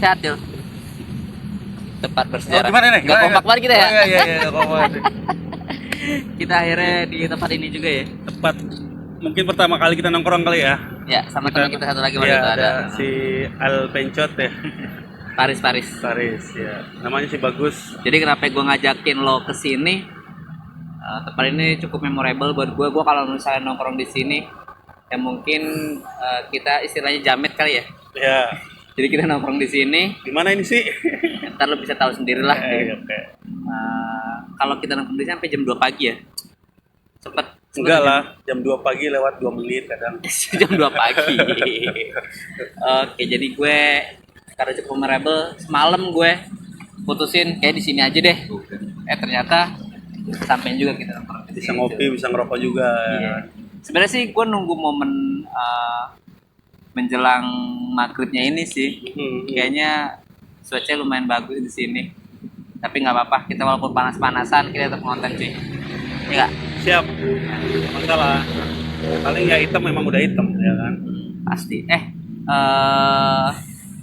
Sehat, Til. Tempat bersejarah. Gimana nih? Gak kompak banget kita ya. Iya, kompak. Kita akhirnya di tempat ini juga ya. Tempat mungkin pertama kali kita nongkrong kali ya. Ya, sama teman kita satu lagi waktu Iya, itu ada ada si Al Pencot ya. Paris. Paris ya. Namanya sih bagus. Jadi kenapa gue ngajakin lo ke sini? Tempat ini cukup memorable buat gue. Gue kalau misalnya nongkrong di sini, ya mungkin kita istilahnya jamet kali ya. Ya. Jadi kita nongkrong di sini. Di mana ini sih? Ntar lo bisa tahu sendiri lah. Oke. Kalau kita nongkrong di sini sampai jam 2 pagi ya. Enggak lah, jam 2 pagi lewat 2 menit kadang. Jam 2 pagi. Oke, jadi gue karena cukup memorable, semalam gue putusin kayak di sini aja deh. Ternyata sampein juga kita nongkrong. Bisa ngopi, bisa ngerokok juga. Iya. Sebenarnya sih gue nunggu momen menjelang maghribnya ini sih. Kayaknya cuaca lumayan bagus di sini. Tapi nggak apa-apa, kita walaupun panas-panasan kita tetap ngonten cuy. Iya nggak? Siap. Nggak masalah. Paling ya hitam memang udah hitam ya kan. Pasti.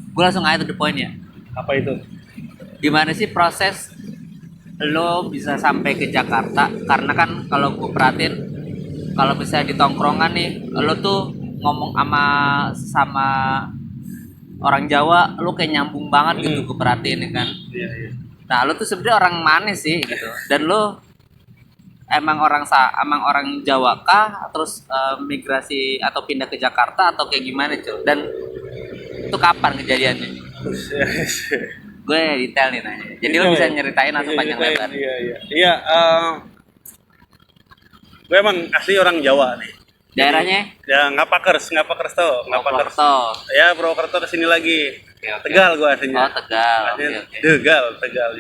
Gue langsung aja to the point ya. Apa itu? Gimana sih proses lo bisa sampai ke Jakarta? Karena kan kalau gue perhatiin, kalau misalnya di tongkrongan nih, lo tuh ngomong sama orang Jawa, lo kayak nyambung banget gitu, gue perhatiin ya kan. Iya. Nah, lo tuh sebenarnya orang mana sih gitu? Dan lo emang orang Jawa kah? Terus migrasi atau pindah ke Jakarta atau kayak gimana cuy? Dan itu kapan kejadiannya? Gue detail nih nanya. Jadi lo bisa nyeritain langsung panjang lebar. Iya. Gue emang asli orang Jawa nih. Daerahnya? Ya Ngapakers tuh. Purwokerto. Ya Purwokerto kesini lagi. Oke. Tegal gue aslinya. Oh, Tegal. Aslinya Oke. Tegal.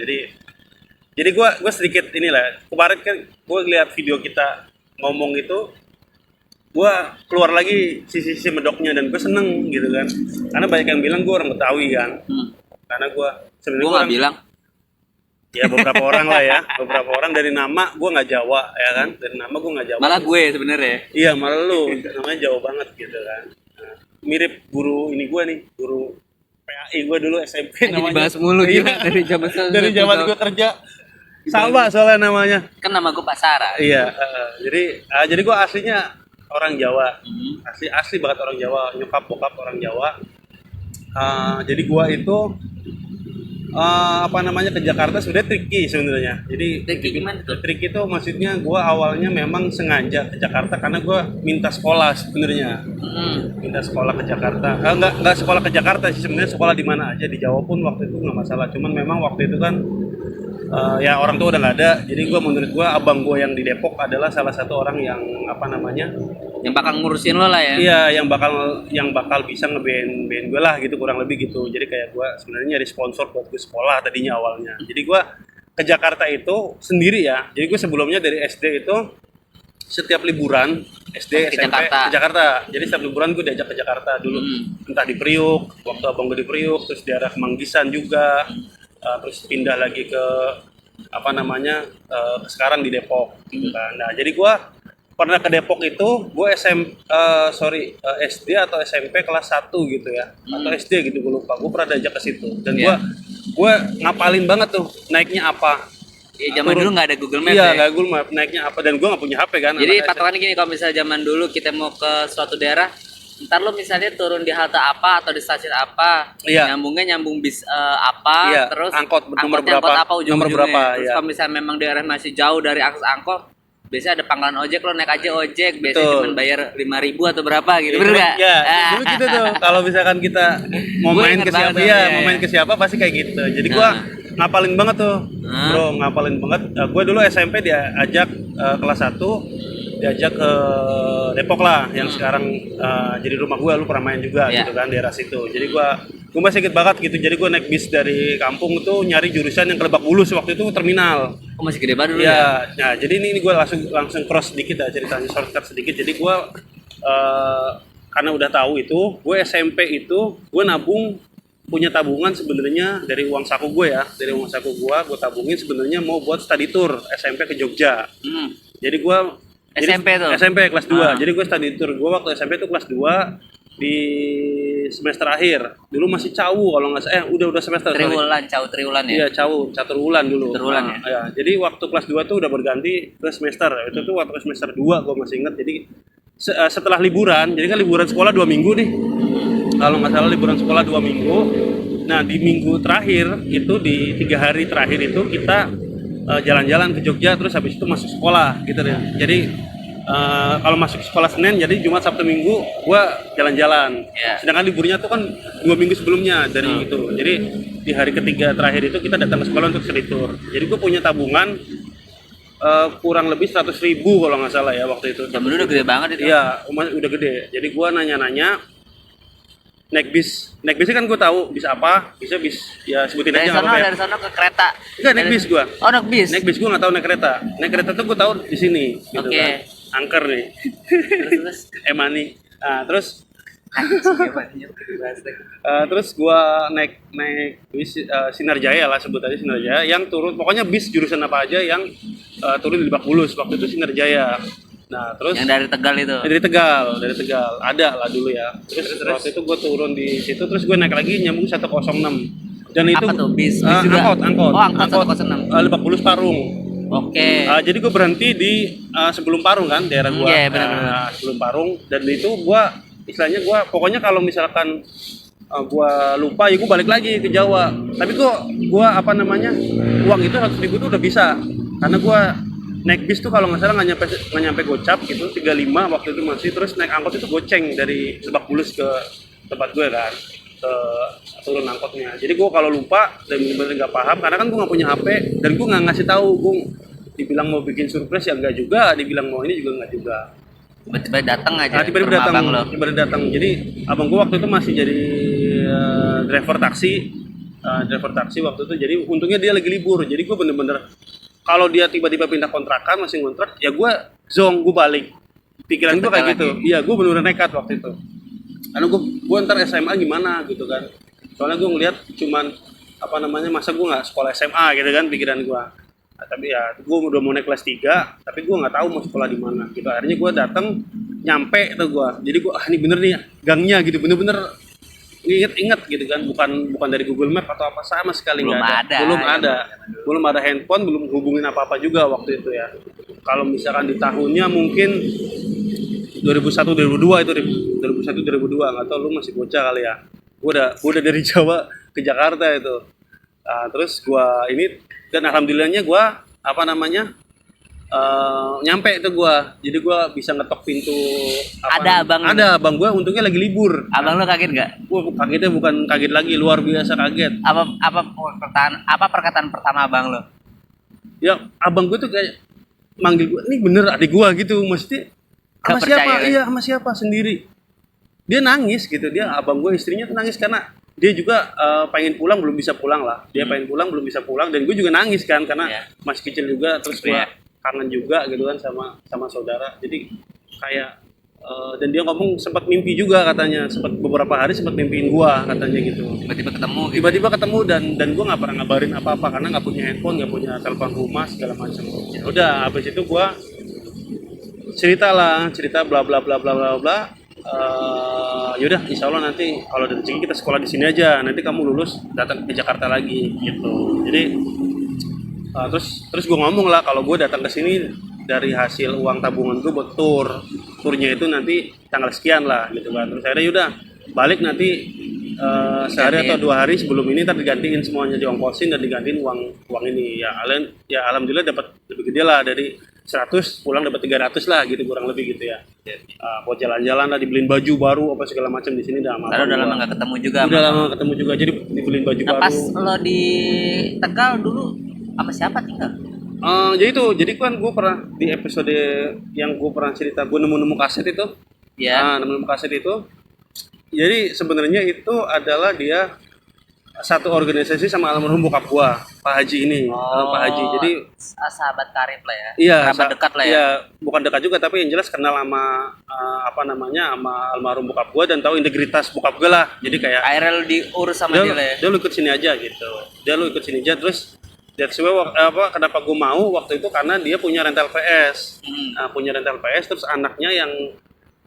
Jadi gue sedikit inilah. Kemarin kan gue lihat video kita ngomong itu, gue keluar lagi sisi medoknya dan gue seneng gitu kan. Karena banyak yang bilang gue orang Betawi kan. Karena gue sebenarnya Gue nggak bilang. Ya beberapa orang lah ya, beberapa orang dari nama gue nggak Jawa ya kan, dari nama gue nggak Jawa. Malah gue sebenarnya. Iya malah lu, namanya Jawa banget gitu kan. Nah, mirip guru ini gue nih, guru PAI gue dulu SMP namanya. Dibahas mulu gila Dari zaman gue kerja. Sama soalnya namanya. Kan nama gue Pak Sarah. Iya, jadi gue aslinya orang Jawa, asli banget orang Jawa, nyokap bokap orang Jawa. Jadi gue itu ke Jakarta sudah tricky sebenarnya. Jadi Tricky gimana tuh? Tricky itu maksudnya gue awalnya memang sengaja ke Jakarta karena gue minta sekolah sebenarnya. Minta sekolah ke Jakarta. Enggak sekolah ke Jakarta sih sebenarnya, sekolah di mana aja di Jawa pun waktu itu nggak masalah. Cuman memang waktu itu kan ya orang tua udah nggak ada. Jadi menurut gue abang gue yang di Depok adalah salah satu orang yang yang bakal ngurusin lo lah ya. Iya, yang bakal bisa nge-BN gue lah gitu, kurang lebih gitu. Jadi kayak gue sebenarnya nyari sponsor buat gue sekolah tadinya awalnya. Jadi gue ke Jakarta itu sendiri ya. Jadi gue sebelumnya dari SD itu setiap liburan SD SMP ke Jakarta. Jadi setiap liburan gue diajak ke Jakarta dulu. Entah di Priuk, waktu abang gue di Priuk, terus di daerah Manggisan juga. Terus pindah lagi ke sekarang di Depok gitu kan. Nah, jadi gue pernah ke Depok itu, gue SD atau SMP kelas 1 gitu ya, atau SD gitu gue lupa. Gue pernah diajak ke situ dan gue ngapalin banget tuh naiknya apa. Zaman dulu nggak ada Google Maps ya. ya. Nggak Google Maps, naiknya apa, dan gue nggak punya HP kan. Jadi patokannya gini, kalau misalnya zaman dulu kita mau ke suatu daerah, ntar lo misalnya turun di halte apa atau di stasiun apa, nyambung bis apa, terus angkotnya angkot apa ujung-ujungnya. Terus kalau misalnya memang daerah masih jauh dari akses angkot, biasanya ada pangkalan ojek, lo naik aja ojek, biasanya cuma bayar 5.000 atau berapa gitu, bener nggak? Ya, dulu gitu tuh. Kalau misalkan kita mau main ke siapa, mau main ke siapa pasti kayak gitu. Jadi gua ngapalin banget tuh, bro, ngapalin banget. Gua dulu SMP diajak kelas 1, diajak ke Depok lah, yang sekarang jadi rumah gua, lu pernah main juga gitu kan, daerah situ. Jadi gua masih inget banget gitu. Jadi gue naik bis dari kampung tuh nyari jurusan yang ke Lebak Bulus, waktu itu terminal. Oh, masih gede banget dulu ya. Nah, jadi ini gue langsung cross sedikit ya, ceritanya shortcut sedikit. Jadi gue karena udah tahu itu, gue SMP itu gue punya tabungan sebenarnya dari uang saku gue ya, gue tabungin sebenarnya mau buat study tour SMP ke Jogja. Jadi gue SMP kelas 2. Jadi gue study tour gue waktu SMP itu kelas 2 di semester akhir. Dulu masih cawu kalau nggak salah. Udah semester. Triwulan ya? Iya, catur wulan dulu. Triwulan ya. Jadi waktu kelas 2 tuh udah berganti ke semester. Itu tuh waktu semester 2 gue masih inget. Jadi setelah liburan, jadi kan liburan sekolah 2 minggu nih. Kalau nggak salah liburan sekolah 2 minggu. Nah, di minggu terakhir itu, di 3 hari terakhir itu kita jalan-jalan ke Jogja, terus habis itu masuk sekolah gitu ya. Jadi kalau masuk sekolah Senin, jadi Jumat, Sabtu, Minggu gua jalan-jalan. Sedangkan liburnya tuh kan 2 minggu sebelumnya dari itu. Jadi di hari ketiga terakhir itu kita datang ke sekolah untuk selitur. Jadi gua punya tabungan kurang lebih 100.000 kalau nggak salah ya waktu itu. Zaman dulu udah gede banget itu. Iya, udah gede. Jadi gua nanya-nanya naik bis kan gue tahu bis apa, bis ya sebutin aja nggak apa-apa ya. Dari sana ke kereta. Enggak, naik bis gue. Oh, naik bis gue nggak tahu naik kereta tuh gue tahu di sini gitu kan, angker nih. Terus Emani. Nah, terus terus gue naik bis Sinar Jaya lah, sebut aja Sinar Jaya, yang turun pokoknya bis jurusan apa aja yang turun di Lebak Bulus, waktu itu Sinar Jaya. Nah, terus yang dari Tegal itu. Dari Tegal. Ada lah dulu ya. Terus waktu itu gue turun di situ, terus gue naik lagi nyambung 106. Dan itu apa tuh? Bis juga? Angkot. Oh, angkot 106. Lebak Bulus Parung. Oke. Jadi gue berhenti di sebelum Parung kan, daerah gue. Iya, benar. Sebelum Parung, dan itu gue istilahnya gue pokoknya kalau misalkan gue lupa ya gue balik lagi ke Jawa. Tapi gue apa namanya, uang itu 100.000 itu udah bisa, karena gue naik bis tuh kalau nggak salah nggak nyampe gocap gitu, 35 waktu itu masih. Terus naik angkot itu goceng dari Lebak Bulus ke tempat gue kan, ke turun angkotnya. Jadi gue kalau lupa dan bener-bener nggak paham, karena kan gue nggak punya HP dan gue nggak ngasih tahu. Gue dibilang mau bikin surprise ya nggak juga, dibilang mau ini juga nggak juga. Tiba-tiba datang aja. Tiba-tiba datang. Jadi abang gue waktu itu masih jadi driver taksi waktu itu. Jadi untungnya dia lagi libur. Jadi gue bener-bener, kalau dia tiba-tiba pindah kontrakan masih ngontrak, ya gue gue balik. Pikiran gue kayak gitu. Iya, gue bener-bener nekat waktu itu. Karena gue ntar SMA gimana gitu kan. Soalnya gue ngeliat cuman apa namanya, masa gue nggak sekolah SMA gitu kan, pikiran gue. Nah, tapi ya gue udah mau naik kelas 3, tapi gue nggak tahu mau sekolah di mana gitu. Akhirnya gue datang, nyampe tuh gue. Jadi gue ini bener nih gangnya gitu, bener-bener inget gitu kan, bukan dari Google Map atau apa, sama sekali nggak ada. Belum ada handphone, belum hubungin apa juga waktu itu ya. Kalau misalkan di tahunnya mungkin 2001 2002 itu, 2001 2002, nggak tahu lu masih bocah kali ya. Gue udah dari Jawa ke Jakarta itu. Nah, terus gue ini, dan alhamdulillahnya gue apa namanya, nyampe itu gua, jadi gua bisa ngetok pintu. Ada abang gua untungnya lagi libur. Abang lo kaget nggak? Kagetnya bukan kaget lagi, luar biasa kaget. Apa perkataan pertama abang lo? Ya abang gua tuh kayak manggil gua, ini bener adik gua gitu, mesti sama siapa? Iya, sama siapa sendiri. Dia nangis gitu, abang gua, istrinya tuh nangis karena dia juga pengen pulang, belum bisa pulang lah. Dia pengen pulang, belum bisa pulang, dan gue juga nangis kan karena masih kecil juga, terus gue kangen juga gitu kan sama saudara. Jadi kayak dan dia ngomong sempat mimpi juga katanya, sempat beberapa hari sempat mimpiin gua katanya gitu. Tiba-tiba ketemu dan gua nggak pernah ngabarin apa-apa karena nggak punya handphone, nggak punya telepon rumah segala macam. Ya udah, habis itu gua cerita bla bla bla bla bla bla. Yaudah, insya Allah nanti kalau ada rezeki kita sekolah di sini aja, nanti kamu lulus datang ke Jakarta lagi gitu. Jadi terus gue ngomong lah kalau gue datang ke sini dari hasil uang tabungan gue buat turnya itu nanti tanggal sekian lah gitu kan. Terus akhirnya yaudah balik nanti sehari atau 2 hari sebelum ini ntar digantiin semuanya, diongkosin dan digantiin uang ini ya. Alhamdulillah dapat lebih gede lah, dari 100 pulang dapat 300 lah gitu, kurang lebih gitu ya. Buat jalan-jalan lah, dibeliin baju baru apa segala macam di sini. Udah lama nggak ketemu juga. Jadi dibeliin baju baru. Pas lo di Tegal dulu sama siapa tinggal? Jadi kan gue pernah di episode yang gue pernah cerita gue nemu kaset itu. Iya. Nemu kaset itu. Jadi sebenarnya itu adalah dia satu organisasi sama almarhum bokap gua, Pak Haji ini. Pak Haji. Jadi sahabat karib lah ya. Iya, dekat lah ya. Iya, bukan dekat juga tapi yang jelas kenal sama sama almarhum bokap gua dan tahu integritas bokap gua lah. Jadi kayak ARL diurus sama dia lah ya. Dia lu ikut sini aja gitu. Terus kenapa gue mau waktu itu karena dia punya rental PS. Punya rental PS, terus anaknya yang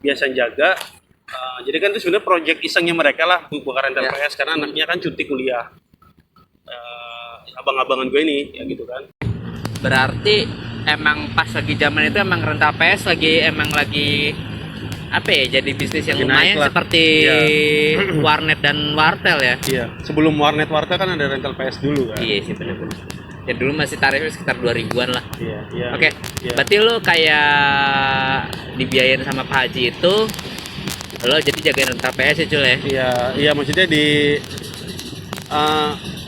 biasa jaga Jadi kan itu sebenarnya project isengnya mereka lah, buka rental PS karena anaknya kan cuti kuliah. Abang-abangan gue ini ya gitu kan. Berarti emang pas lagi zaman itu emang rental PS lagi apa ya, jadi bisnis yang lumayan seperti warnet dan wartel ya. Iya, sebelum warnet wartel kan ada rental PS dulu kan. Iya sih benar-benar. Ya dulu masih tarifnya sekitar 2000-an lah. Iya. Oke. Berarti lu kayak dibiayain sama Pak Haji itu lo jadi jagain rental PS ya Cul ya? Iya maksudnya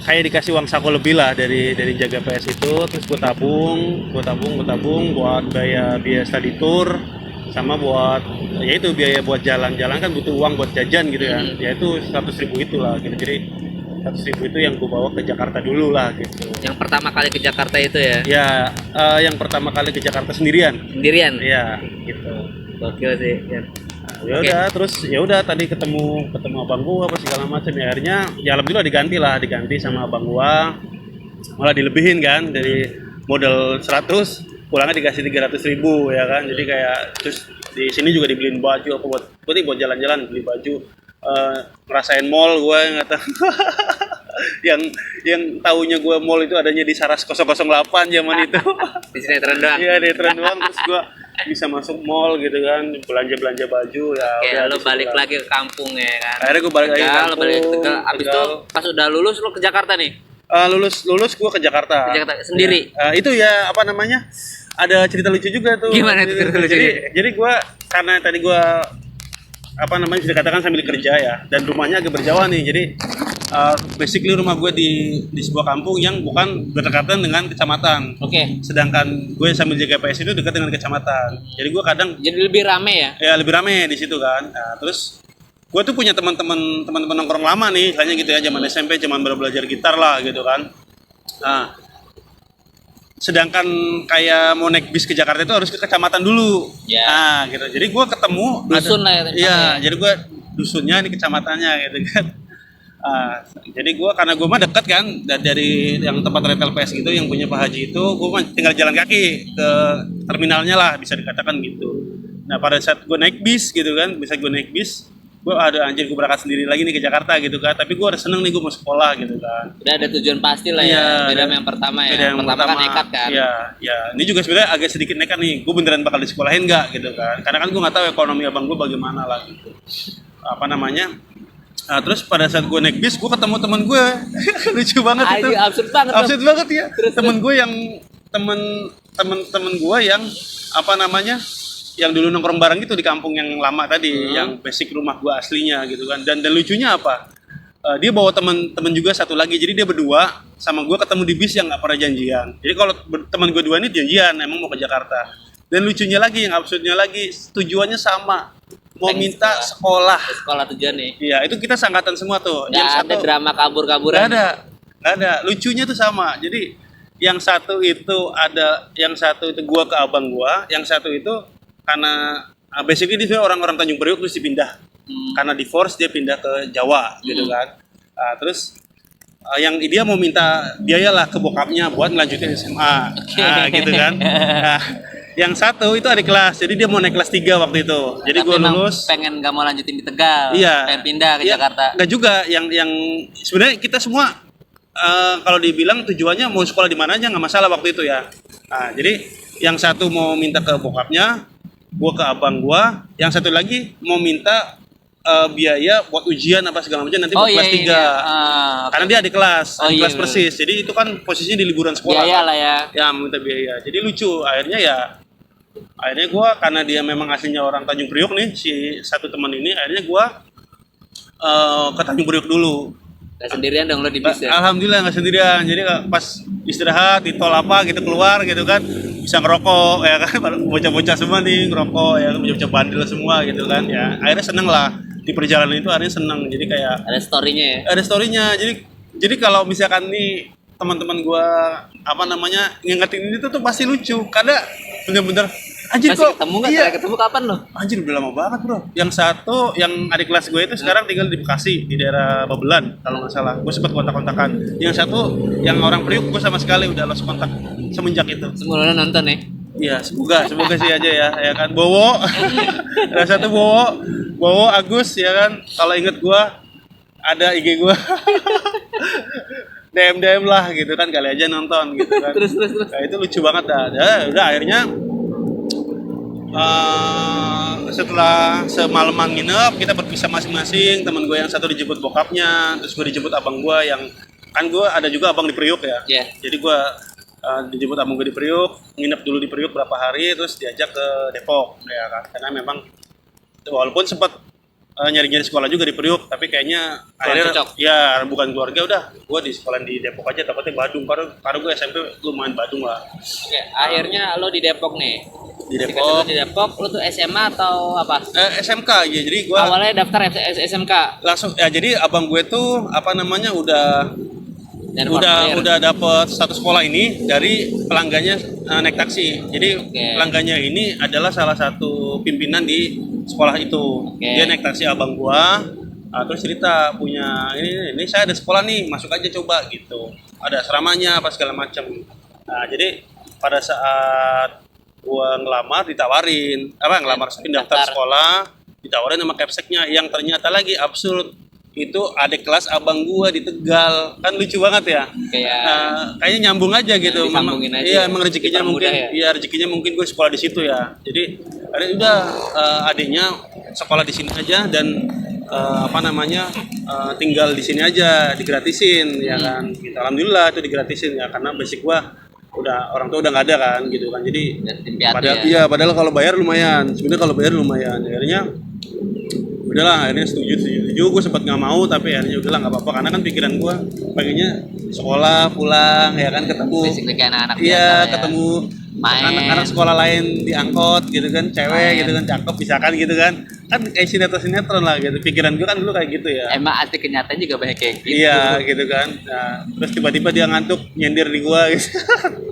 kayak dikasih uang saku lebih lah dari jaga PS itu, terus gue tabung buat biaya study tour, sama buat ya itu biaya buat jalan-jalan kan butuh uang buat jajan gitu ya. Ya itu 100.000 itulah gitu. Jadi 100.000 itu yang gue bawa ke Jakarta dulu lah gitu. Yang pertama kali ke Jakarta itu ya? Ya, yang pertama kali ke Jakarta sendirian. Iya, gitu. Gokil sih. Ya udah, terus ya udah tadi ketemu abang gua apa segala macam ya, akhirnya ya alhamdulillah diganti sama abang gua, malah dilebihin kan dari modal 100 pulangnya dikasih 300.000 ya kan. Jadi kayak terus di sini juga dibeliin baju apa buat jalan-jalan, beli baju, ngerasain mall gua nggak tahu. yang tahunya gua mall itu adanya di Saras 008 zaman itu. Di sinetron doang. Iya, di sinetron doang. Terus gua bisa masuk mall gitu kan, belanja baju ya. Oke, lo balik lagi ke kampung ya kan. Akhirnya gue balik lagi ke kampung. Balik ke Tegal. Abis itu pas udah lulus lo ke Jakarta nih. Lulus gue ke Jakarta. Sendiri. Ya, itu ya apa namanya? Ada cerita lucu juga tuh. Gimana itu cerita lucu? Jadi gue karena tadi gue apa namanya bisa dikatakan sambil kerja ya, dan rumahnya agak berjauhan nih. Jadi basically rumah gue di sebuah kampung yang bukan berdekatan dengan kecamatan. Oke. Sedangkan gue sambil jaga PS itu dekat dengan kecamatan. Jadi gue kadang lebih rame ya? Ya lebih rame di situ kan. Nah, terus gue tuh punya teman-teman nongkrong lama nih, kayaknya gitu ya, zaman SMP, zaman baru belajar gitar lah gitu kan. Nah, sedangkan kayak mau naik bis ke Jakarta itu harus ke kecamatan dulu. Ya. Nah, gitu. Jadi gue ketemu dusun lah ya. Iya, jadi gue dusunnya ini kecamatannya gitu kan. Jadi gue karena gue mah deket kan dari yang tempat rental PS gitu yang punya Pak Haji itu, gue mah tinggal jalan kaki ke terminalnya lah, bisa dikatakan gitu. Nah pada saat gue naik bis gitu kan, gue ada anjir gue berangkat sendiri lagi nih ke Jakarta gitu kan, tapi gue udah seneng nih gue mau sekolah gitu kan. Udah ada tujuan pasti lah ya, beda sama yang pertama ya. Yang pertama kan nekat kan. Iya, ini juga sebenarnya agak sedikit nekat nih, gue beneran bakal disekolahin nggak gitu kan, karena kan gue nggak tahu ekonomi abang gue bagaimana lah gitu. Apa namanya? Nah, terus pada saat gue naik bis, gue ketemu teman gue. Lucu banget itu. Absurd banget ya. Temen gue yang temen gue yang apa namanya, yang dulu nongkrong bareng gitu di kampung yang lama tadi, yang basic rumah gue aslinya gitu kan. Dan lucunya apa? Dia bawa temen juga satu lagi, jadi dia berdua sama gue ketemu di bis yang nggak pernah janjian. Jadi kalau teman gue dua ini janjian, emang mau ke Jakarta. Dan lucunya lagi, yang absurdnya lagi, tujuannya sama. Mau minta sekolah tujuan nih. Iya, itu kita sangkatan semua tuh. Yang ada drama kabur-kaburan. Nggak ada. Lucunya tuh sama. Jadi yang satu itu gua ke abang gua, yang satu itu karena basically dia orang-orang Tanjung Priok terus dipindah. Karena divorce dia pindah ke Jawa gitu kan. Terus yang dia mau minta biaya lah ke bokapnya buat ngelanjutin SMA. Gitu kan. Yang satu itu adik kelas, jadi dia mau naik kelas 3 waktu itu. Jadi gue lulus. Pengen gak mau lanjutin di Tegal. Iya. Pengen pindah ke Jakarta. Enggak juga, yang sebenarnya kita semua kalau dibilang tujuannya mau sekolah di mana aja nggak masalah waktu itu ya. Nah, jadi yang satu mau minta ke bokapnya, gue ke abang gue, yang satu lagi mau minta biaya buat ujian apa segala macam nanti buat kelas 3. Karena dia adik kelas, kelas persis. Jadi itu kan posisinya di liburan sekolah. Biaya lah ya. Ya, minta biaya. Jadi lucu. Akhirnya gue karena dia memang aslinya orang Tanjung Priok nih, si satu teman ini, akhirnya gue ke Tanjung Priok dulu. Gak sendirian dong lo di bis ya? Alhamdulillah gak sendirian. Jadi pas istirahat di tol apa gitu keluar gitu kan, bisa ngerokok ya kan, bocah-bocah semua nih ngerokok ya, bocah-bocah bandel semua gitu kan ya. Akhirnya seneng lah di perjalanan itu, akhirnya seneng. Jadi kayak ada story-nya ya? Ada story-nya. Jadi kalau misalkan nih teman-teman gue apa namanya ngingetin ini tuh pasti lucu. Karena bener-bener anjir masih kok ketemu nggak? Iya. Ketemu kapan lo? Anjir udah lama banget bro. Yang satu yang adik kelas gue itu sekarang tinggal di Bekasi di daerah Babelan kalau nggak salah. Gue sempat kontak-kontakan. Yang satu yang orang Priuk gue sama sekali udah lost kontak semenjak itu. Semua nonton ya? Iya, semoga sih aja ya kan. Bowo. Ada satu Bowo Bowo Agus ya kan, kalau inget gua ada IG gua. DM lah gitu kan, kali aja nonton gitu kan. Terus. Nah, itu lucu banget dah. Ya, udah akhirnya setelah semalaman nginep, kita berpisah masing-masing. Temen gue yang satu dijemput bokapnya, terus gue dijemput abang gue yang kan gue ada juga abang di Priuk ya. Yeah. Jadi gue dijemput abang gue di Priuk, nginep dulu di Priuk berapa hari, terus diajak ke Depok ya kan. Karena memang walaupun sempat nyari-nyari sekolah juga di Priuk, tapi kayaknya akhirnya cocok. Ya bukan keluarga, udah gue di sekolah di Depok aja, takutnya Badung, karena gue SMP lumayan Badung lah. Oke, akhirnya lo di Depok nih. Di Depok. Di Depok, lo tuh SMA atau apa? SMK ya, jadi gue awalnya daftar SMK langsung ya. Jadi abang gue tuh udah dapet status sekolah ini dari pelanggannya naik taksi. Jadi pelanggannya ini adalah salah satu pimpinan di sekolah itu. Dia naik taksi abang gua, terus cerita punya ini saya ada sekolah nih, masuk aja coba gitu. Ada asramanya apa segala macam. Nah, jadi pada saat gua ngelamar daftar sekolah, ditawarin sama Capseknya yang ternyata lagi absurd. Itu adik kelas abang gua di Tegal, kan lucu banget ya. Kayaknya nyambung aja gitu. Emang rezekinya mungkin rezekinya mungkin gue sekolah di situ ya. Jadi udah adiknya sekolah di sini aja dan tinggal di sini aja, digratisin ya kan. Gitu. Alhamdulillah itu digratisin ya, karena basic gua orang tua udah nggak ada kan gitu kan. Jadi padahal kalau bayar lumayan. Sebenarnya kalau bayar lumayan. Akhirnya udahlah, akhirnya setuju gue sempat nggak mau, tapi akhirnya udahlah nggak apa-apa, karena kan pikiran gue pengennya sekolah pulang ya kan, ketemu anak-anak ketemu anak-anak sekolah lain diangkot gitu kan, cewek gitu kan, cakep misalkan gitu kan kayak sinetron lah gitu. Pikiran gue kan dulu kayak gitu ya, emang arti kenyataan juga banyak kayak gitu. Iya gitu kan. Nah, terus tiba-tiba dia ngantuk nyender di gue gitu.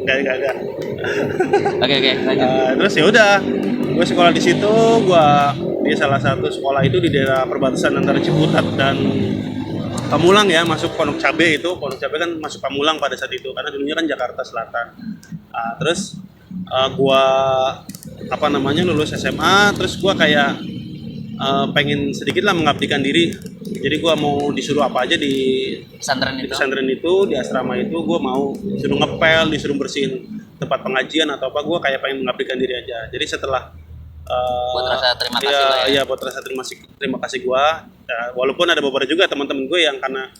Enggak. Oke, lanjut. Terus ya udah, gue sekolah di situ. Dia salah satu sekolah itu di daerah perbatasan antara Ciputat dan Pamulang ya, masuk Pondok Cabe itu. Pondok Cabe kan masuk Pamulang pada saat itu, karena dulunya kan Jakarta Selatan. Terus gue lulus SMA, terus gue kayak pengen sedikit lah mengabdikan diri. Jadi gue mau disuruh apa aja di pesantren itu, di asrama itu, gue mau disuruh ngepel, disuruh bersihin tempat pengajian atau apa, gue kayak pengen mengabdikan diri aja. Jadi setelah buat rasa terima kasih buat rasa terima kasih gue. Walaupun ada beberapa juga teman-teman gue yang karena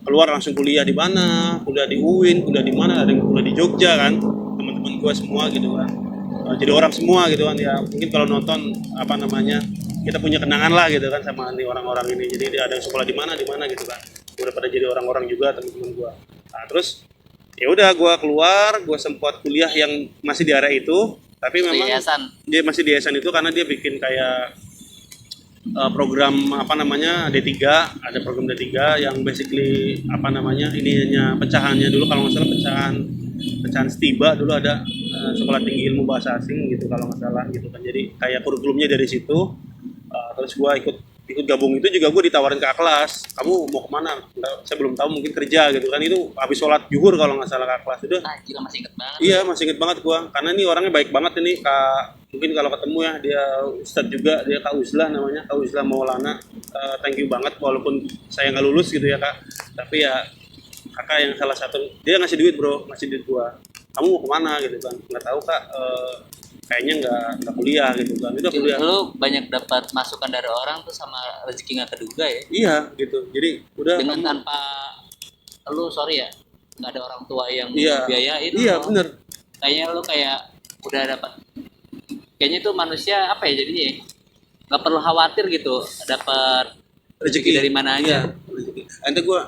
keluar langsung kuliah di mana, kuliah di UIN, kuliah di mana, ada yang kuliah di Jogja kan, teman-teman gue semua gitu kan. Jadi orang semua gitu kan ya. Mungkin kalau nonton kita punya kenangan lah gitu kan sama nih orang-orang ini. Jadi ada yang sekolah di mana gitu kan. Udah pada jadi orang-orang juga teman-teman gue. Terus ya udah gue keluar, gue sempat kuliah yang masih di area itu, tapi memang dia masih di yayasan itu karena dia bikin kayak program D3, ada program D3 yang basically ininya pecahannya dulu kalau nggak salah pecahan STIBA dulu ada sekolah tinggi ilmu bahasa asing gitu kalau nggak salah gitu kan. Jadi kayak kurikulumnya dari situ. Terus gue ikut gabung itu juga. Gue ditawarin ke kelas, kamu mau kemana? Saya belum tahu, mungkin kerja gitu kan. Itu habis sholat zuhur kalau nggak salah ke kelas itu. Gila, masih inget banget. Iya, masih inget banget gue, karena ini orangnya baik banget ini Kak. Mungkin kalau ketemu ya, dia Ustadz juga, dia Kak Uzlah namanya, Kak Uzlah Maulana. Thank you banget, walaupun saya nggak lulus gitu ya Kak, tapi ya kakak yang salah satu, dia ngasih duit bro, ngasih duit gue. Kamu mau kemana gitu kan? Nggak tahu Kak, kayaknya nggak kuliah gitu kan. Udah kuliah. Lu banyak dapat masukan dari orang tuh sama rezeki nggak terduga ya? Iya gitu. Jadi udah dengan tanpa lu nggak ada orang tua yang biayain. Iya bener. Kayaknya lu kayak udah dapat. Kayaknya tuh manusia apa ya jadinya? Nggak perlu khawatir gitu dapat rezeki dari mana aja. Rezeki. Nanti gue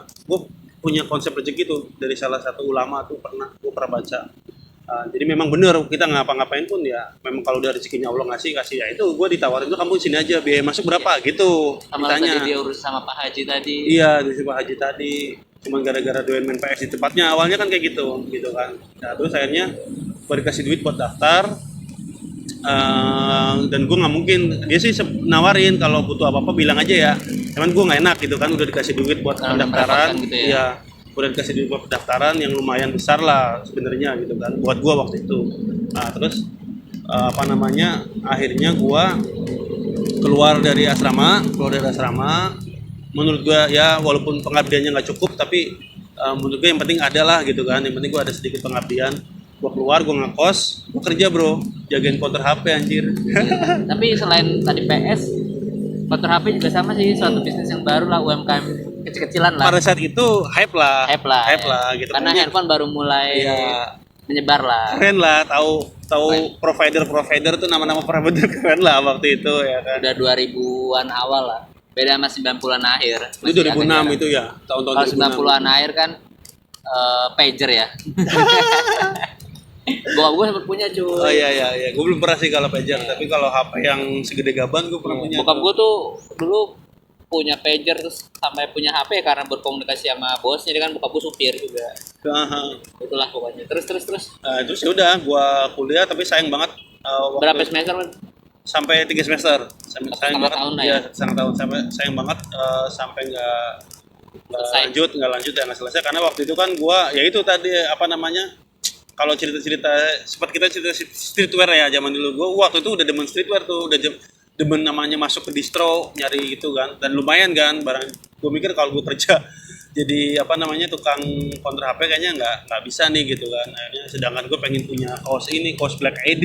punya konsep rezeki tuh dari salah satu ulama tuh gue pernah baca. Jadi memang bener, kita ngapa-ngapain pun ya memang kalau udah rezekinya Allah kasih ya. Itu gue ditawarin tuh, kamu sini aja, biaya masuk berapa gitu. Sama tadi dia urus sama Pak Haji tadi. Iya, urus Pak Haji tadi. Cuman gara-gara doyan main PS di tempatnya, awalnya kan kayak gitu kan. Nah terus akhirnya gue dikasih duit buat daftar. Dan gue nggak mungkin, dia sih nawarin kalau butuh apa-apa bilang aja ya. Cuman gue nggak enak gitu kan, udah dikasih duit buat pendaftaran gitu ya. Iya, udah dikasih duit buat pendaftaran yang lumayan besar lah sebenarnya gitu kan buat gue waktu itu. Nah terus akhirnya gue keluar dari asrama, menurut gue ya walaupun pengabdiannya nggak cukup, tapi menurut gue yang penting ada lah gitu kan, yang penting gue ada sedikit pengabdian. Gue keluar, gue ngekos, gue kerja bro, jagain counter HP anjir. Tapi selain tadi PS, counter HP juga sama sih, suatu bisnis yang baru lah, UMKM kecil-kecilan lah. Pada saat itu hype lah gitu. Karena handphone baru mulai menyebar lah. Keren lah, tahu provider tuh, nama-nama provider keren lah waktu itu ya kan. Udah 2000-an awal lah. Beda sama 90-an akhir. Itu 2006 itu ya, tahun-tahun 2006. Kalau 90-an akhir kan pager ya. Gue sempat punya cuy. Oh iya, gue belum pernah sih kalau pager, tapi kalau HP yang segede gaban gue pernah punya. Bokap gue tuh dulu punya pager, terus sampai punya HP karena berkomunikasi sama bosnya, dia kan bokap gue supir juga. Itulah pokoknya. Terus. Terus ya udah, gue kuliah tapi sayang banget. Berapa semester? Sampai 3 semester. Sayang banget. Tahun ya. Setengah tahun, sayang banget sampai nggak lanjut ya, nggak selesai karena waktu itu kan gue ya itu tadi apa namanya, kalau cerita sempat kita cerita streetwear ya zaman dulu, gue waktu itu udah demen streetwear tuh, udah demen namanya masuk ke distro nyari gitu kan, dan lumayan kan barang. Gue mikir kalau gue kerja jadi apa namanya tukang counter HP kayaknya nggak bisa nih gitu kan. Akhirnya sedangkan gue pengen punya kaos Black ID,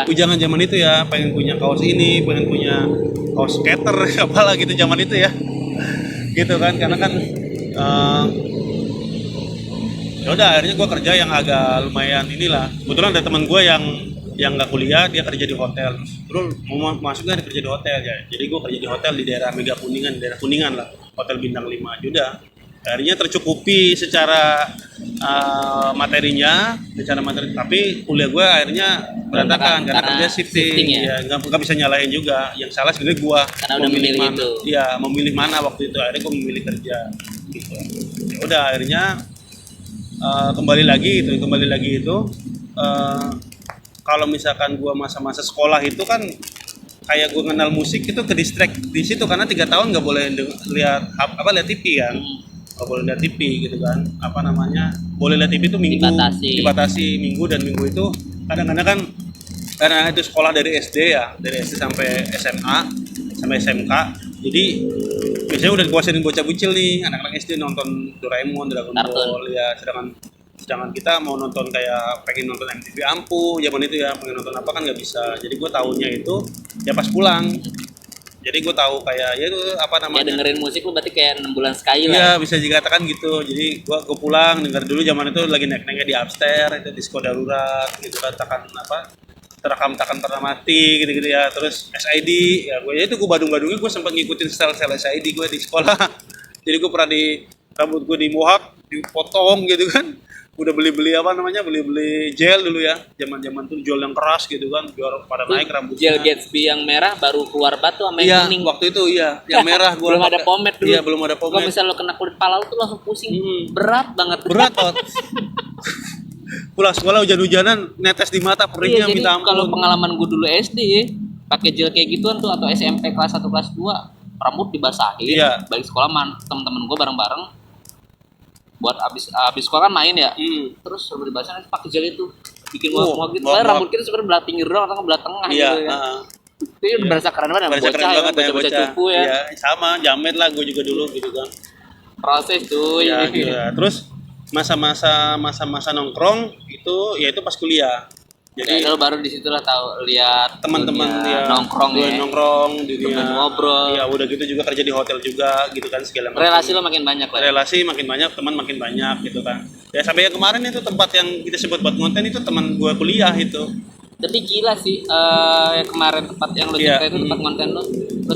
bujangan zaman itu ya, pengen punya kaos ini, pengen punya kaos skater apalah gitu zaman itu ya gitu kan, karena kan ya udah akhirnya gue kerja yang agak lumayan inilah. Kebetulan ada teman gue yang nggak kuliah, dia kerja di hotel, terus mau masuknya kerja di hotel ya, jadi gue kerja di hotel di daerah Mega Kuningan, daerah Kuningan lah, hotel bintang 5. Udah akhirnya tercukupi secara materinya, tapi kuliah gue akhirnya berantakan karena kerja shifting ya, nggak bisa nyalain juga, yang salah sebenarnya gue karena udah memilih mana itu. Ya memilih mana waktu itu, akhirnya gue memilih kerja gitu. Ya udah akhirnya kembali lagi itu kalau misalkan gue masa-masa sekolah itu kan kayak gue kenal musik itu ke distract di situ, karena 3 tahun nggak boleh lihat TV kan, nggak boleh lihat TV gitu kan, apa namanya, boleh lihat TV itu minggu, dibatasi minggu, dan minggu itu kadang-kadang kan karena itu sekolah dari SD sampai SMA sampai SMK, jadi biasanya udah dikuasain bocah bucil nih, anak-anak SD nonton Doraemon, Dragon Ball ya, sedangkan kita mau nonton kayak pengen nonton MTV Ampu zaman itu ya, pengen nonton apa kan nggak bisa. Jadi gue tahunya itu ya pas pulang, jadi gue tahu kayak ya itu apa namanya, ya dengerin musik lu berarti kayak 6 bulan sekali lah ya, bisa dikatakan gitu. Jadi gue pulang denger dulu, zaman itu lagi naik-naiknya di upstairs itu disco darurat gitu kan, terakam pernah mati gitu ya, terus SID ya, gue badung-badungnya gue sempat ngikutin style SID gue di sekolah. Jadi gue pernah rambut gue di mohawk, dipotong gitu kan, udah beli gel dulu ya, zaman tuh gel yang keras gitu kan, biar pada naik rambutnya. Gel Gatsby yang merah baru keluar batu sama yang kuning. Waktu itu yang merah gua belum ada pomade dulu. Iya, belum ada pomade. Kalau misalnya lo kena kulit pala lu tuh langsung pusing. Berat banget. Pulang sekolah hujan-hujanan, netes di mata, peringnya minta ampun. Kalau pengalaman gue dulu SD pakai gel kayak gituan tuh, atau SMP kelas 1 kelas 2, rambut dibasahin, balik sekolah temen-temen gue bareng-bareng buat abis sekolah kan main ya, terus rambut dibasahin pakai gel itu, bikin muak-muak gitu. Soalnya rambut kita sebenarnya belah pinggir doang atau belah tengah gitu ya. Itu udah berasa keren banget, bocah cupu ya. Iya, sama jamet lah gue juga dulu gitu kan. Proses tuh. Ya, gitu ya. Terus masa nongkrong itu pas kuliah. Jadi lo baru di situ lah tahu, lihat teman-teman ya nongkrong dunia ngobrol. Ya udah gitu juga kerja di hotel juga gitu kan, segala macam. Relasi lo makin banyak lah. Relasi makin banyak, teman makin banyak gitu kan. Ya sampai yang kemarin itu tempat yang kita sebut buat konten itu teman gue kuliah itu. Tapi gila sih, yang kemarin tempat yang lo cerita itu tempat konten lo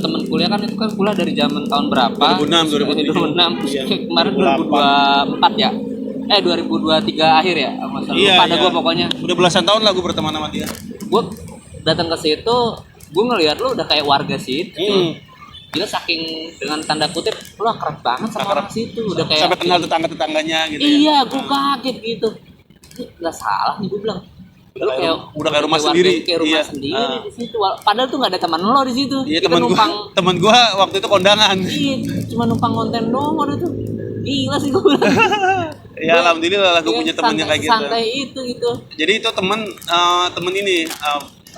temen kuliah kan, itu kan kuliah dari zaman tahun berapa? 2006. Iya. Kemarin 2024 ya. 2023 akhir ya, pada gue pokoknya. Udah belasan tahun lah gue berteman sama dia. Gue datang ke situ, gue ngelihat lo udah kayak warga situ. Gila, saking dengan tanda kutip lo akrab banget sama orang situ, udah kayak sampai kenal tetangga-tetangganya gitu. Iya, gue kaget gitu. Nggak salah nih gue bilang. Lo udah kayak rumah sendiri. Kayak rumah sendiri di situ. Padahal tuh nggak ada teman lo di situ. Iya, teman gue waktu itu kondangan. Iya, cuma numpang konten doang waktu itu. Gila sih gue bilang. Ya alhamdulillah lah gue punya teman yang kayak gitu. Santai itu. Jadi itu temen ini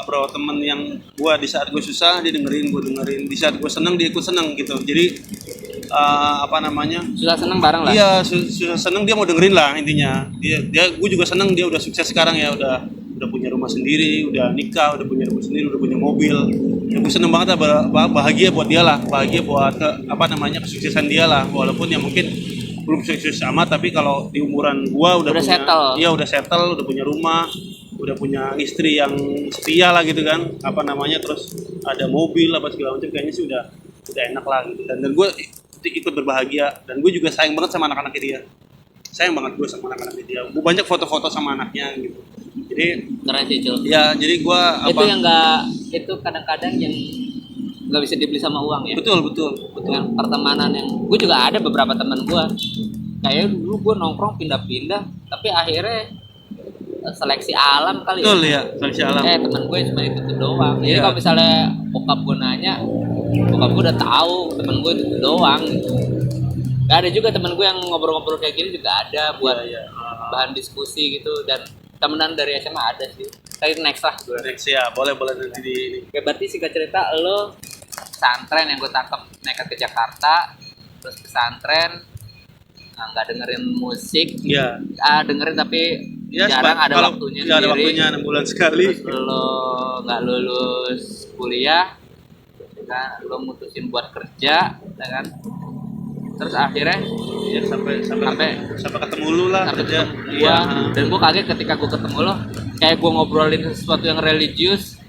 bro, temen yang gue di saat gue susah dia dengerin, gue dengerin, di saat gue seneng dia ikut seneng gitu. Jadi susah seneng bareng lah. Iya, susah seneng dia mau dengerin lah intinya. Dia gue juga seneng dia udah sukses sekarang ya, udah punya rumah sendiri, udah nikah, udah punya rumah sendiri, udah punya mobil. Ya gue seneng banget lah, bahagia buat dia lah, bahagia buat kesuksesan dia lah, walaupun ya mungkin belum sukses amat, tapi kalau di umuran gua udah punya, settle. Iya udah settle, udah punya rumah, udah punya istri yang setia lah gitu kan, terus ada mobil apa segala macam, kayaknya sih udah enak lah gitu. Dan gue ikut berbahagia, dan gue juga sayang banget sama anak-anaknya dia, sayang banget gue sama anak-anaknya dia. Gue banyak foto-foto sama anaknya gitu, jadi keren sih Cul. Ya jadi gue itu kadang-kadang yang nggak bisa dibeli sama uang ya. Betul. Dengan pertemanan yang gue juga ada beberapa teman gue kayak dulu gue nongkrong pindah-pindah, tapi akhirnya seleksi alam kali. Betul ya, seleksi alam. Teman gue cuma itu doang. Jadi kalau misalnya bokap gue nanya, bokap gue udah tahu teman gue itu doang gitu. Gak ada juga teman gue yang ngobrol-ngobrol kayak gini juga ada buat bahan diskusi gitu. Dan temenan dari SMA ada sih. Tapi next lah gue. Next ya, boleh nanti di ini. Ya berarti singkat cerita lo pesantren yang gue tangkap nekat ke Jakarta, terus pesantren nggak dengerin musik, dengerin tapi jarang ada waktunya sendiri. Ada waktunya 6 bulan sekali. Terus lo nggak lulus kuliah, kan? Lo mutusin buat kerja, ya kan? Terus akhirnya ya sampai ketemu lu lah, sampai kerja. Dan gue kaget ketika gue ketemu lo, kayak gue ngobrolin sesuatu yang religius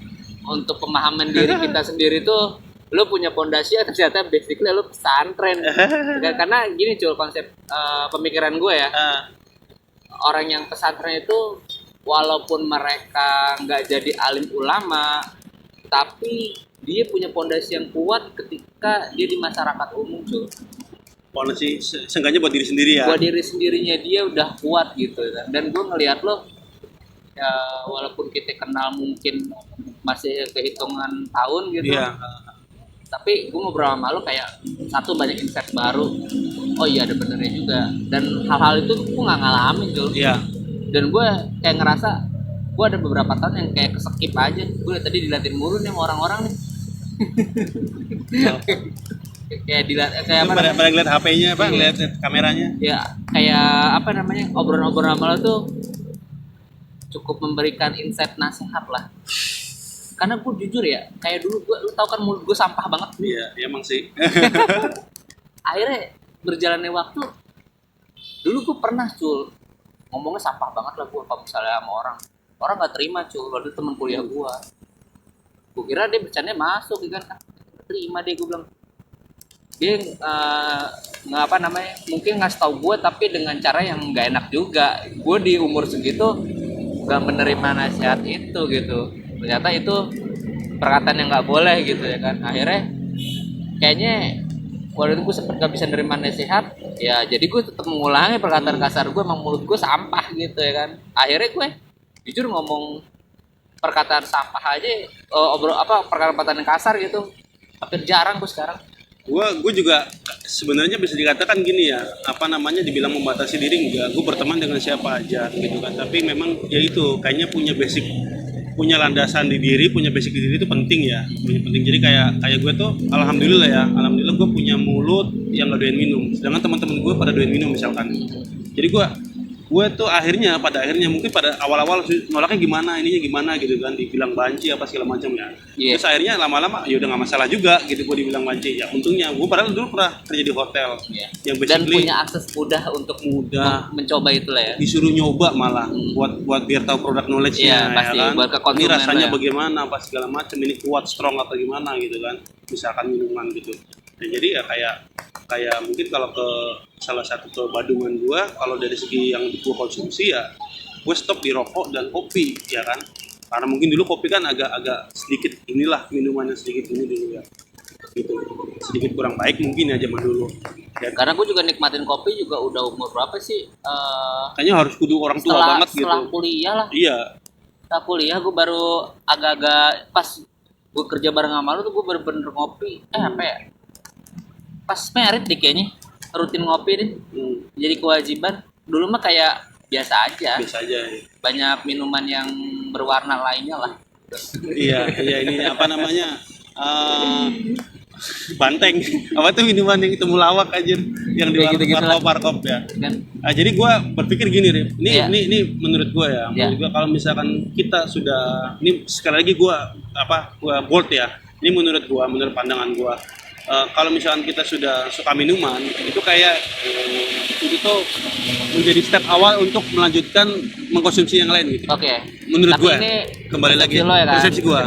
untuk pemahaman diri kita sendiri tuh. Lo punya pondasi, ternyata basically lo pesantren. Karena gini Cul, konsep pemikiran gue ya, orang yang pesantren itu walaupun mereka nggak jadi alim ulama, tapi dia punya pondasi yang kuat ketika dia di masyarakat umum Cul. Pondasi seenggaknya buat diri sendiri ya. Buat diri sendirinya dia udah kuat gitu. Dan gue ngelihat lo, ya walaupun kita kenal mungkin masih kehitungan tahun gitu. Iya. Tapi gue ngobrol sama lo kayak satu, banyak insight baru. Oh iya ada benernya juga. Dan hal-hal itu gue gak ngalamin Jul. Iya. Dan gue kayak ngerasa gue ada beberapa tahun yang kayak keskip aja. Gue tadi diliatin mulu nih sama orang-orang nih. kayak pada ngeliat HP-nya apa, ngeliat kameranya. Ya kayak obrolan-obrolan sama lo tuh cukup memberikan insight nasihat lah. Karena gue jujur ya, kayak dulu lu tau kan mulut gue sampah banget. Iya, emang sih. Akhirnya berjalannya waktu, dulu gue pernah Cul, ngomongnya sampah banget lah gue kalau misalnya sama orang nggak terima Cul. Waktu temen kuliah gue kira dia bercandanya masuk kan, terima deh, gue bilang dia mungkin ngasih tau gue tapi dengan cara yang nggak enak juga. Gue di umur segitu nggak menerima nasihat itu gitu. Ternyata itu perkataan yang nggak boleh gitu ya kan. Akhirnya kayaknya waktu itu gue sempet gak bisa nerima nasihat, ya jadi gue tetap mengulangi perkataan kasar gue. Emang mulut gue sampah gitu ya kan. Akhirnya gue jujur ngomong perkataan sampah aja, perkataan yang kasar gitu hampir jarang gue sekarang. Gue juga sebenarnya bisa dikatakan gini ya, dibilang membatasi diri enggak. Gue berteman dengan siapa aja gitu kan. Tapi memang ya itu kayaknya punya landasan di diri, punya basic di diri itu penting ya, penting. Jadi kayak gue tuh alhamdulillah gue punya mulut yang nggak doyan minum, sedangkan teman-teman gue pada doyan minum misalkan. Jadi gue tuh pada akhirnya mungkin pada awal-awal nolaknya gimana gitu kan, dibilang banci apa segala macam ya. Yeah. Terus akhirnya lama-lama ya udah nggak masalah juga gitu gue dibilang banci. Ya untungnya gue padahal dulu pernah kerja di hotel, yang dan punya akses mudah untuk mencoba itulah ya. Disuruh nyoba malah buat biar tahu produk knowledge-nya, pasti, ya kan. Buat ke konsumen, ini rasanya bagaimana apa segala macam, ini kuat strong apa gimana gitu kan, misalkan minuman gitu. Nah, jadi ya kayak mungkin kalau ke salah satu ke Badungan gua, kalau dari segi yang gua konsumsi ya gue stop di rokok dan kopi ya kan, karena mungkin dulu kopi kan agak sedikit inilah minumannya sedikit ini dulu ya gitu, sedikit kurang baik mungkin ya zaman dulu ya. Karena gue juga nikmatin kopi juga udah umur berapa sih, kayaknya harus kudu orang tua banget gitu setelah kuliah lah. Iya, setelah kuliah gue baru agak-agak pas gue kerja bareng sama lu tuh gue bener-bener ngopi pas merit deh kayaknya, rutin ngopi deh. Jadi kewajiban. Dulu mah kayak biasa aja ya. Banyak minuman yang berwarna lainnya lah. Iya ini apa namanya? Banteng. Apa tuh minuman yang temulawak aja yang di warkop ya. Kan? Jadi gue berpikir gini, Rip. Ini menurut gue ya. Menurut gue kalau misalkan kita sudah, ini sekali lagi gue bold ya. Ini menurut pandangan gue. Kalau misalkan kita sudah suka minuman, itu kayak itu tuh menjadi step awal untuk melanjutkan mengkonsumsi yang lain gitu. Oke. Menurut gue kembali lagi ya kan? persepsi gue.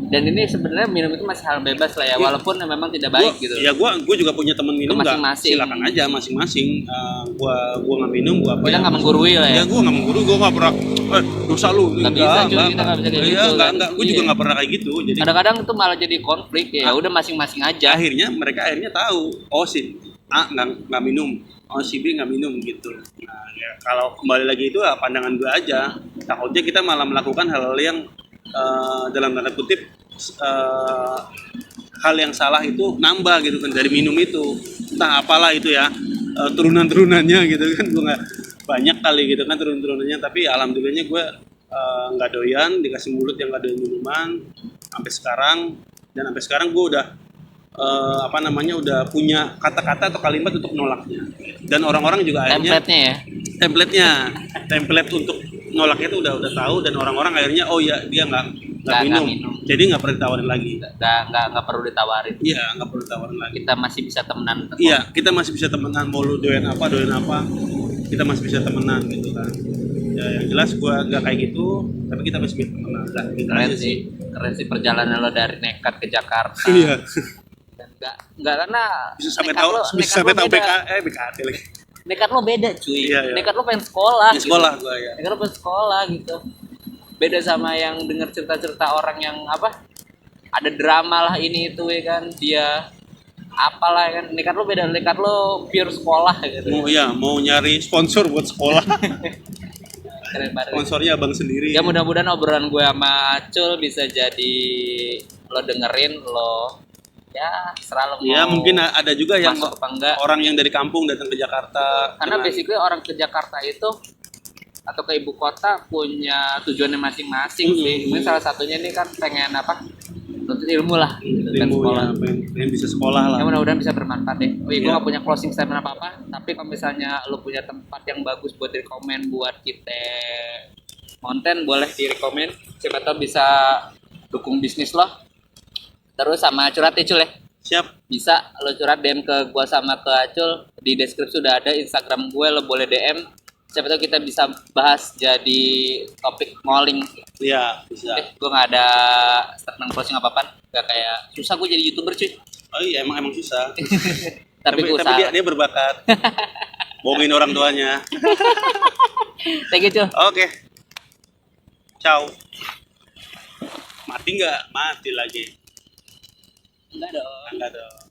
Dan ini sebenarnya minum itu masih hal bebas lah ya, walaupun memang tidak baik gitu. Ya gue juga punya teman minum, silakan aja masing-masing. Gue nggak minum, kita nggak menggurui lah ya. Ya gue nggak menggurui, gue nggak pernah dosa lu. Nggak bisa cuy, kita nggak bisa kayak gitu. Enggak, gue juga nggak pernah kayak gitu. Jadi kadang-kadang itu malah jadi konflik ya. Udah masing-masing aja. Mereka akhirnya tahu, oh si A nggak minum, oh si B nggak minum gitu. Nah ya, kalau kembali lagi itu pandangan gue aja. Takutnya kita malah melakukan hal-hal yang dalam tanda kutip hal yang salah itu nambah gitu kan dari minum itu, entah apalah itu ya, turunan-turunannya gitu kan. Gue nggak banyak kali gitu kan turun-turunannya, tapi alhamdulillahnya gue nggak doyan dikasih mulut yang nggak doyan minuman sampai sekarang. Dan sampai sekarang gue udah udah punya kata-kata atau kalimat untuk nolaknya, dan orang-orang juga akhirnya template untuk nolaknya itu udah tahu, dan orang-orang akhirnya oh ya dia nggak minum, jadi nggak perlu ditawarin lagi, nggak perlu ditawarin. Iya, nggak perlu ditawarin lagi, kita masih bisa temenan. Iya, kita masih bisa temenan, mau lu doyan apa kita masih bisa temenan gitu kan. Ya yang jelas gua nggak kayak gitu, tapi kita masih bisa temenan lah gitu. Keren sih perjalanan lo dari nekat ke Jakarta. Iya. Dan nggak karena bisa sampai tahu BKT lagi. Nekat lo beda cuy. Iya. Nekat lo pengen sekolah. Gitu. Sekolah gua ya. Nekat lo pengen sekolah gitu. Beda sama yang dengar cerita-cerita orang yang ada drama lah ini itu ya kan, dia apalah ya kan. Nekat lo beda, nekat lo pure sekolah gitu. Mau nyari sponsor buat sekolah. Sponsornya abang sendiri. Ya mudah-mudahan obrolan gue sama Acul bisa jadi lo dengerin, lo ya serah lo. Ya mungkin ada juga yang orang yang dari kampung datang ke Jakarta. Karena basically orang ke Jakarta itu atau ke ibu kota punya tujuannya masing-masing sih. Mungkin salah satunya ini kan pengen nuntut ilmu lah, kan sekolah. Pengen bisa sekolah lah. Ya mudah-mudahan bisa bermanfaat deh. Gue gak punya closing statement apa-apa, tapi kalau misalnya lo punya tempat yang bagus buat direkomend buat kita konten, boleh direkomend. Siapa tahu bisa dukung bisnis lo. Terus sama curhat ya Cul ya. Siap. Bisa lo curhat DM ke gue sama ke Acul. Di deskripsi sudah ada Instagram gue, lo boleh DM. Siapa tahu kita bisa bahas jadi topik malling. Iya, bisa. Gue gak ada statement closing apa-apaan. Gak kayak susah gue jadi YouTuber cuy. Oh iya, emang susah. tapi dia berbakat. Bohongin orang tuanya. Thank you cuy. Oke. Ciao. Mati nggak? Mati lagi. Enggak dong.